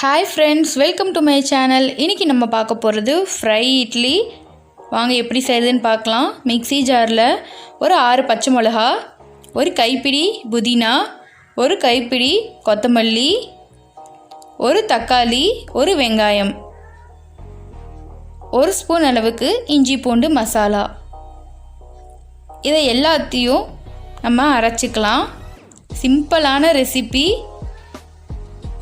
Hi friends, welcome to my channel. இன்றைக்கி நம்ம பார்க்க போகிறது ஃப்ரை இட்லி. வாங்க எப்படி செய்யுதுன்னு பார்க்கலாம். மிக்ஸி ஜாரில் ஒரு 6 பச்சை மிளகா, ஒரு கைப்பிடி புதினா, ஒரு கைப்பிடி கொத்தமல்லி, ஒரு தக்காளி, ஒரு வெங்காயம், ஒரு ஸ்பூன் அளவுக்கு இஞ்சி பூண்டு மசாலா, இதை எல்லாத்தையும் நம்ம அரைச்சிக்கலாம். சிம்பிளான ரெசிபி,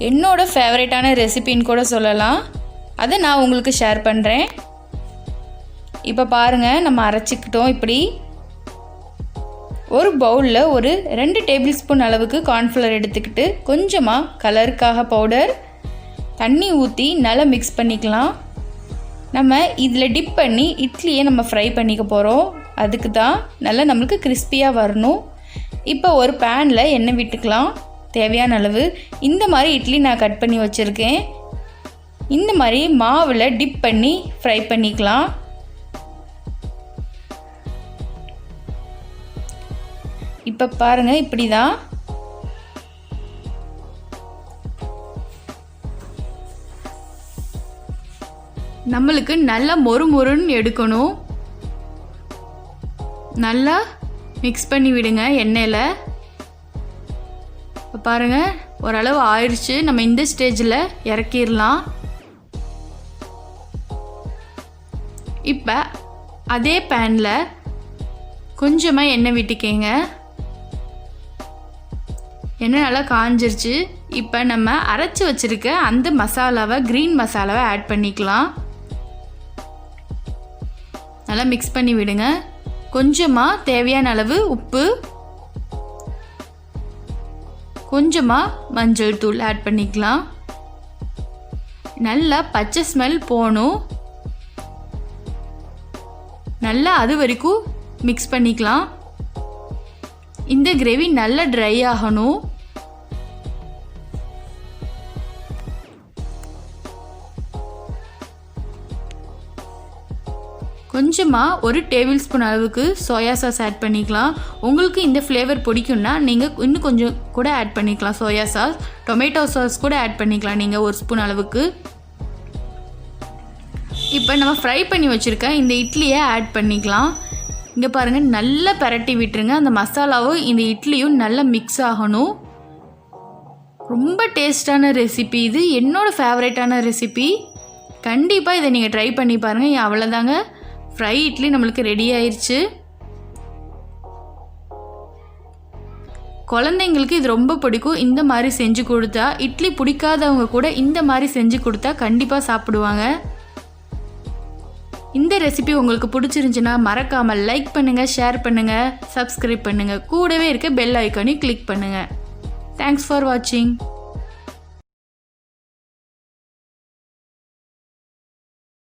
என்னோடய ஃபேவரட்டான ரெசிபின்னு கூட சொல்லலாம். அதை நான் உங்களுக்கு ஷேர் பண்ணுறேன். இப்போ பாருங்கள், நம்ம அரைச்சிக்கிட்டோம். இப்படி ஒரு பவுலில் ஒரு 2 டேபிள் ஸ்பூன் அளவுக்கு கார்ன்ஃப்ளவர் எடுத்துக்கிட்டு கொஞ்சமாக கலருக்காக பவுடர் தண்ணி ஊற்றி நல்லா மிக்ஸ் பண்ணிக்கலாம். நம்ம இதில் டிப் பண்ணி இட்லியை நம்ம ஃப்ரை பண்ணிக்க போகிறோம். அதுக்கு தான் நல்லா நம்மளுக்கு கிறிஸ்பியாக வரணும். இப்போ ஒரு பேனில் எண்ணெய் விட்டுக்கலாம் தேவையான அளவு. இந்த மாதிரி இட்லி நான் கட் பண்ணி வச்சுருக்கேன். இந்த மாதிரி மாவில் டிப் பண்ணி ஃப்ரை பண்ணிக்கலாம். இப்போ பாருங்கள், இப்படி தான் நம்மளுக்கு நல்லா மொறுமொறுன்னு எடுக்கணும். நல்லா மிக்ஸ் பண்ணி விடுங்க எண்ணெயில். இப்போ பாருங்கள், ஓரளவு ஆயிடுச்சு. நம்ம இந்த ஸ்டேஜில் இறக்கிடலாம். இப்போ அதே பேனில் கொஞ்சமாக எண்ணெய் விட்டுக்கங்க. எண்ணெய் நல்லா காஞ்சிருச்சு. இப்போ நம்ம அரைச்சி வச்சுருக்க அந்த மசாலாவை, க்ரீன் மசாலாவை ஆட் பண்ணிக்கலாம். நல்லா மிக்ஸ் பண்ணி விடுங்க. கொஞ்சமாக தேவையான அளவு உப்பு, கொஞ்சமாக மஞ்சள் தூள் ஆட் பண்ணிக்கலாம். நல்லா பச்சை ஸ்மெல் போகணும். நல்லா அது வரைக்கும் மிக்ஸ் பண்ணிக்கலாம். இந்த கிரேவி நல்லா ட்ரை ஆகணும். கொஞ்சமாக ஒரு டேபிள் ஸ்பூன் அளவுக்கு சோயா சாஸ் ஆட் பண்ணிக்கலாம். உங்களுக்கு இந்த ஃப்ளேவர் பிடிக்கும்னா நீங்கள் இன்னும் கொஞ்சம் கூட ஆட் பண்ணிக்கலாம். சோயா சாஸ், டொமேட்டோ சாஸ் கூட ஆட் பண்ணிக்கலாம் நீங்கள் ஒரு ஸ்பூன் அளவுக்கு. இப்போ நம்ம ஃப்ரை பண்ணி வச்சுருக்க இந்த இட்லியை ஆட் பண்ணிக்கலாம். இங்கே பாருங்கள், நல்லா பரட்டி விட்டுருங்க. அந்த மசாலாவும் இந்த இட்லியும் நல்லா மிக்ஸ் ஆகணும். ரொம்ப டேஸ்டான ரெசிபி இது. என்னோடய ஃபேவரட்டான ரெசிபி. கண்டிப்பாக இதை நீங்கள் ட்ரை பண்ணி பாருங்கள். அவ்வளோதாங்க, ஃப்ரை இட்லி நம்மளுக்கு ரெடி ஆயிடுச்சு. குழந்தைங்களுக்கு இது ரொம்ப பிடிக்கும். இந்த மாதிரி செஞ்சு கொடுத்தா, இட்லி பிடிக்காதவங்க கூட இந்த மாதிரி செஞ்சு கொடுத்தா கண்டிப்பாக சாப்பிடுவாங்க. இந்த ரெசிபி உங்களுக்கு பிடிச்சிருந்துச்சுன்னா மறக்காமல் லைக் பண்ணுங்கள், ஷேர் பண்ணுங்கள், சப்ஸ்கிரைப் பண்ணுங்கள். கூடவே இருக்க பெல் ஐக்கானையும் கிளிக் பண்ணுங்கள். தேங்க்ஸ் ஃபார் வாட்சிங்.